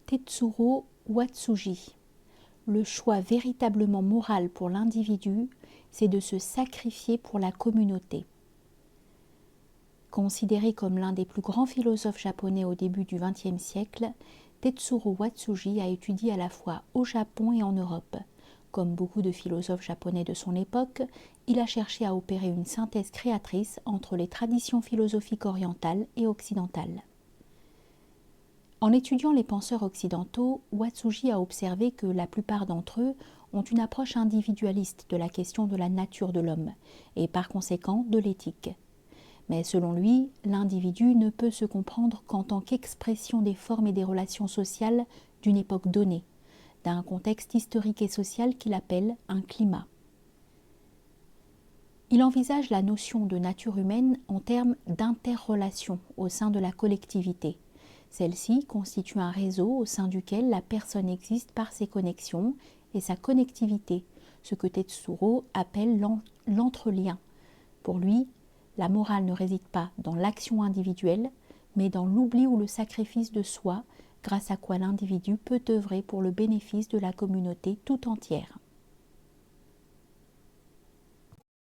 Tetsuro Watsuji. Le choix véritablement moral pour l'individu, c'est de se sacrifier pour la communauté. Considéré comme l'un des plus grands philosophes japonais au début du XXe siècle, Tetsuro Watsuji a étudié à la fois au Japon et en Europe. Comme beaucoup de philosophes japonais de son époque, il a cherché à opérer une synthèse créatrice entre les traditions philosophiques orientales et occidentales. En étudiant les penseurs occidentaux, Watsuji a observé que la plupart d'entre eux ont une approche individualiste de la question de la nature de l'homme, et par conséquent de l'éthique. Mais selon lui, l'individu ne peut se comprendre qu'en tant qu'expression des formes et des relations sociales d'une époque donnée, d'un contexte historique et social qu'il appelle un climat. Il envisage la notion de nature humaine en termes d'interrelation au sein de la collectivité. Celle-ci constitue un réseau au sein duquel la personne existe par ses connexions et sa connectivité, ce que Tetsuro appelle l'entrelien. Pour lui, la morale ne réside pas dans l'action individuelle, mais dans l'oubli ou le sacrifice de soi, grâce à quoi l'individu peut œuvrer pour le bénéfice de la communauté tout entière.